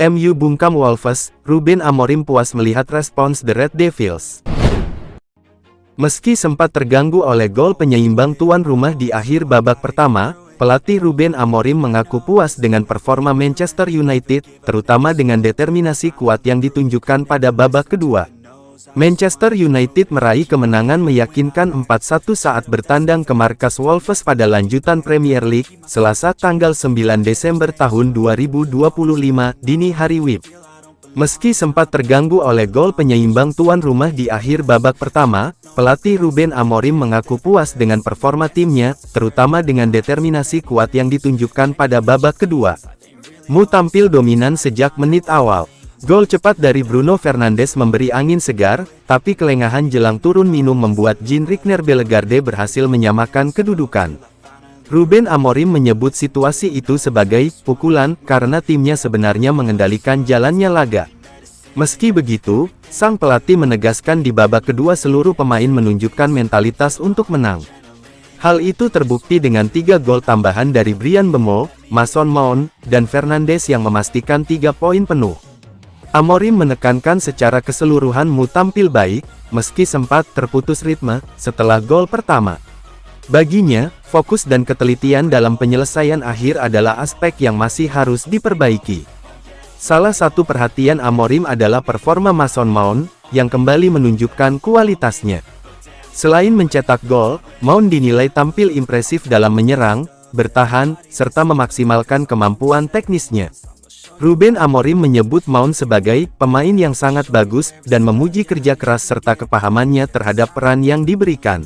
MU bungkam Wolves, Ruben Amorim puas melihat respons The Red Devils. Meski sempat terganggu oleh gol penyeimbang tuan rumah di akhir babak pertama, pelatih Ruben Amorim mengaku puas dengan performa Manchester United, terutama dengan determinasi kuat yang ditunjukkan pada babak kedua. Manchester United meraih kemenangan meyakinkan 4-1 saat bertandang ke markas Wolves pada lanjutan Premier League, Selasa tanggal 9 Desember tahun 2025, dini hari WIB. Meski sempat terganggu oleh gol penyeimbang tuan rumah di akhir babak pertama, pelatih Ruben Amorim mengaku puas dengan performa timnya, terutama dengan determinasi kuat yang ditunjukkan pada babak kedua. MU tampil dominan sejak menit awal. Gol cepat dari Bruno Fernandes memberi angin segar, tapi kelengahan jelang turun minum membuat Jean-Rigner Bellegarde berhasil menyamakan kedudukan. Ruben Amorim menyebut situasi itu sebagai pukulan karena timnya sebenarnya mengendalikan jalannya laga. Meski begitu, sang pelatih menegaskan di babak kedua seluruh pemain menunjukkan mentalitas untuk menang. Hal itu terbukti dengan 3 gol tambahan dari Bryan Mbeumo, Mason Mount, dan Fernandes yang memastikan 3 poin penuh. Amorim menekankan secara keseluruhan MU tampil baik, meski sempat terputus ritme setelah gol pertama. Baginya, fokus dan ketelitian dalam penyelesaian akhir adalah aspek yang masih harus diperbaiki. Salah satu perhatian Amorim adalah performa Mason Mount, yang kembali menunjukkan kualitasnya. Selain mencetak gol, Mount dinilai tampil impresif dalam menyerang, bertahan, serta memaksimalkan kemampuan teknisnya. Ruben Amorim menyebut Mount sebagai pemain yang sangat bagus dan memuji kerja keras serta kepahamannya terhadap peran yang diberikan.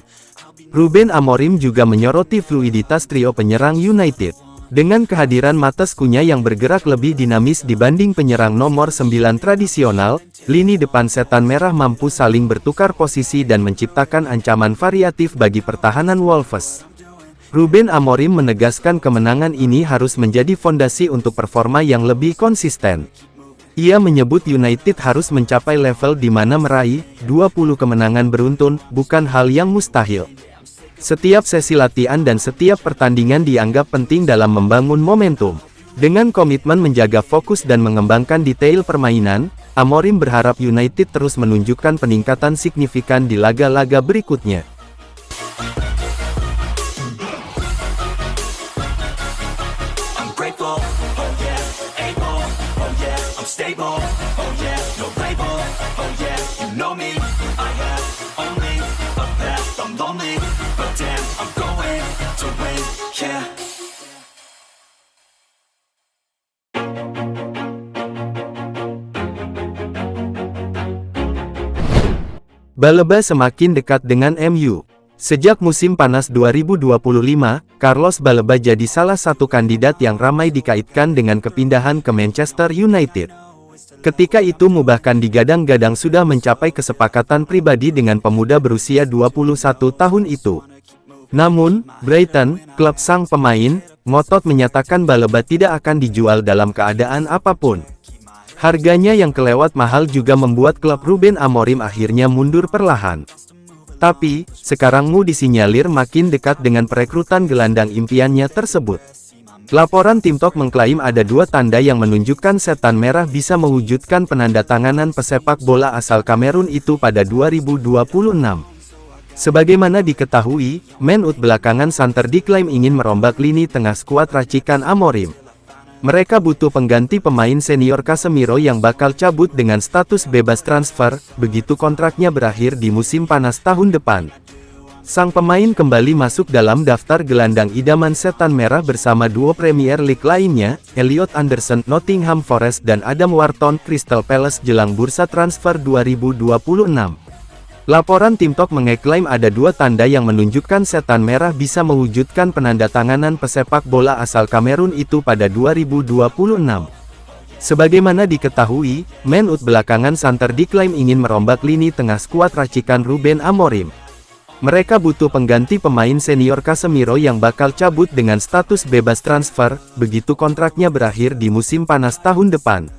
Ruben Amorim juga menyoroti fluiditas trio penyerang United. Dengan kehadiran Matheus Cunha yang bergerak lebih dinamis dibanding penyerang nomor 9 tradisional, lini depan Setan Merah mampu saling bertukar posisi dan menciptakan ancaman variatif bagi pertahanan Wolves. Ruben Amorim menegaskan kemenangan ini harus menjadi fondasi untuk performa yang lebih konsisten. Ia menyebut United harus mencapai level di mana meraih 20 kemenangan beruntun, bukan hal yang mustahil. Setiap sesi latihan dan setiap pertandingan dianggap penting dalam membangun momentum. Dengan komitmen menjaga fokus dan mengembangkan detail permainan, Amorim berharap United terus menunjukkan peningkatan signifikan di laga-laga berikutnya. Stable, oh yeah, no label, oh yeah, you know me, I have only a path, I'm lonely, but damn, I'm going to win, yeah. Baleba semakin dekat dengan MU. Sejak musim panas 2025, Carlos Baleba jadi salah satu kandidat yang ramai dikaitkan dengan kepindahan ke Manchester United. Ketika itu MU bahkan digadang-gadang sudah mencapai kesepakatan pribadi dengan pemuda berusia 21 tahun itu. Namun, Brighton, klub sang pemain, ngotot menyatakan Baleba tidak akan dijual dalam keadaan apapun. Harganya yang kelewat mahal juga membuat klub Ruben Amorim akhirnya mundur perlahan. Tapi, sekarang MU disinyalir makin dekat dengan perekrutan gelandang impiannya tersebut. Laporan Tim Talk mengklaim ada 2 tanda yang menunjukkan Setan Merah bisa mewujudkan penandatanganan pesepak bola asal Kamerun itu pada 2026. Sebagaimana diketahui, Man Utd belakangan santer diklaim ingin merombak lini tengah skuad racikan Amorim. Mereka butuh pengganti pemain senior Casemiro yang bakal cabut dengan status bebas transfer, begitu kontraknya berakhir di musim panas tahun depan. Sang pemain kembali masuk dalam daftar gelandang idaman Setan Merah bersama duo Premier League lainnya, Elliot Anderson, Nottingham Forest dan Adam Wharton, Crystal Palace jelang bursa transfer 2026. Laporan Tim Talk mengeklaim ada 2 tanda yang menunjukkan Setan Merah bisa mewujudkan penandatanganan pesepak bola asal Kamerun itu pada 2026. Sebagaimana diketahui, Man Utd belakangan santer diklaim ingin merombak lini tengah skuad racikan Ruben Amorim. Mereka butuh pengganti pemain senior Casemiro yang bakal cabut dengan status bebas transfer, begitu kontraknya berakhir di musim panas tahun depan.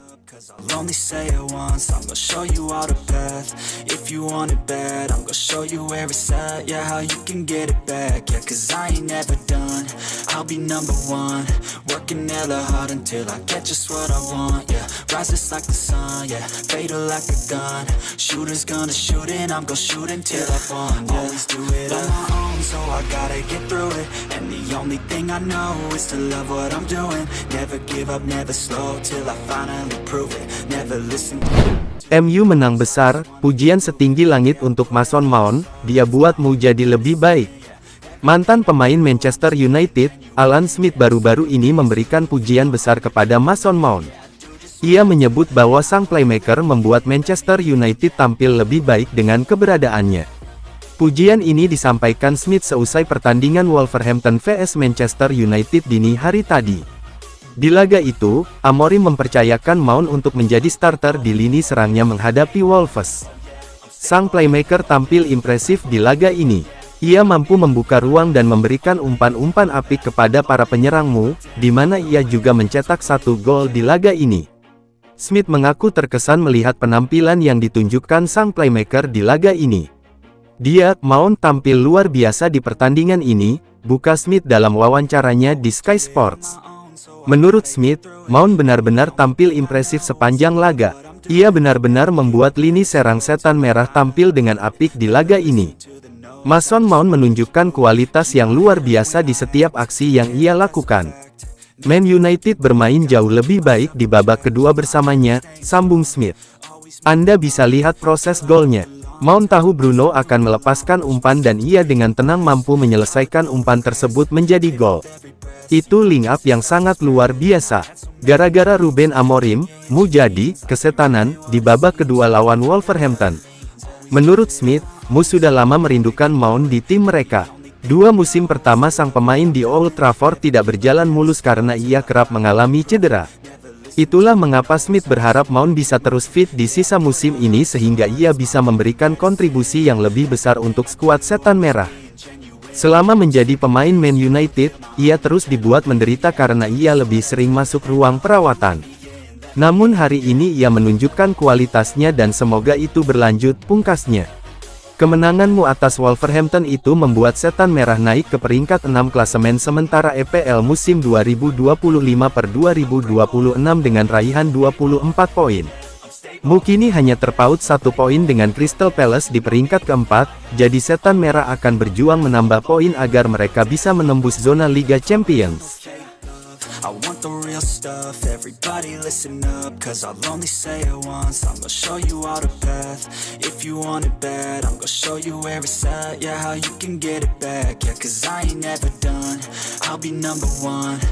I'll only say it once, I'm gonna show you all the path. If you want it bad, I'm gonna show you where it's at. Yeah, how you can get it back, yeah, cause I ain't never done. I'll I'll be number one. Working hella hard until I get just what I want, yeah. Rises like the sun, yeah. Fatal like a gun. Shooters gonna shoot and I'm gonna shoot until I fall, yeah. Always do it on my own, so I gotta get through it. And the only thing I know is to love what I'm doing. Never give up, never slow, till I finally prove it. Never listen to MU menang besar, pujian setinggi langit untuk Mason Mount, dia buatmu jadi lebih baik. Mantan pemain Manchester United, Alan Smith baru-baru ini memberikan pujian besar kepada Mason Mount. Ia menyebut bahwa sang playmaker membuat Manchester United tampil lebih baik dengan keberadaannya. Pujian ini disampaikan Smith seusai pertandingan Wolverhampton vs Manchester United dini hari tadi. Di laga itu, Amorim mempercayakan Mount untuk menjadi starter di lini serangnya menghadapi Wolves. Sang playmaker tampil impresif di laga ini. Ia mampu membuka ruang dan memberikan umpan-umpan apik kepada para penyerangmu, di mana ia juga mencetak 1 gol di laga ini. Smith mengaku terkesan melihat penampilan yang ditunjukkan sang playmaker di laga ini. Dia, Mount tampil luar biasa di pertandingan ini, buka Smith dalam wawancaranya di Sky Sports. Menurut Smith, Mount benar-benar tampil impresif sepanjang laga. Ia benar-benar membuat lini serang setan merah tampil dengan apik di laga ini. Mason Mount menunjukkan kualitas yang luar biasa di setiap aksi yang ia lakukan. Man United bermain jauh lebih baik di babak kedua bersamanya, sambung Smith. Anda bisa lihat proses golnya. Mount tahu Bruno akan melepaskan umpan dan ia dengan tenang mampu menyelesaikan umpan tersebut menjadi gol. Itu link up yang sangat luar biasa. Gara-gara Ruben Amorim, mu jadi kesetanan di babak kedua lawan Wolverhampton. Menurut Smith, mu sudah lama merindukan Mount di tim mereka. 2 musim pertama sang pemain di Old Trafford tidak berjalan mulus karena ia kerap mengalami cedera. Itulah mengapa Smith berharap Mount bisa terus fit di sisa musim ini sehingga ia bisa memberikan kontribusi yang lebih besar untuk skuad setan merah. Selama menjadi pemain Man United, ia terus dibuat menderita karena ia lebih sering masuk ruang perawatan. Namun hari ini ia menunjukkan kualitasnya dan semoga itu berlanjut, pungkasnya. Kemenanganmu atas Wolverhampton itu membuat setan merah naik ke peringkat 6 klasemen sementara EPL musim 2025/2026 dengan raihan 24 poin. Mu kini hanya terpaut 1 poin dengan Crystal Palace di peringkat keempat, jadi setan merah akan berjuang menambah poin agar mereka bisa menembus zona Liga Champions. I want the real stuff, everybody listen up, cause I'll only say it once, I'm gonna show you all the path. If you want it bad, I'm gonna show you where it's at, yeah, how you can get it back, yeah, cause I ain't never done, I'll be number one.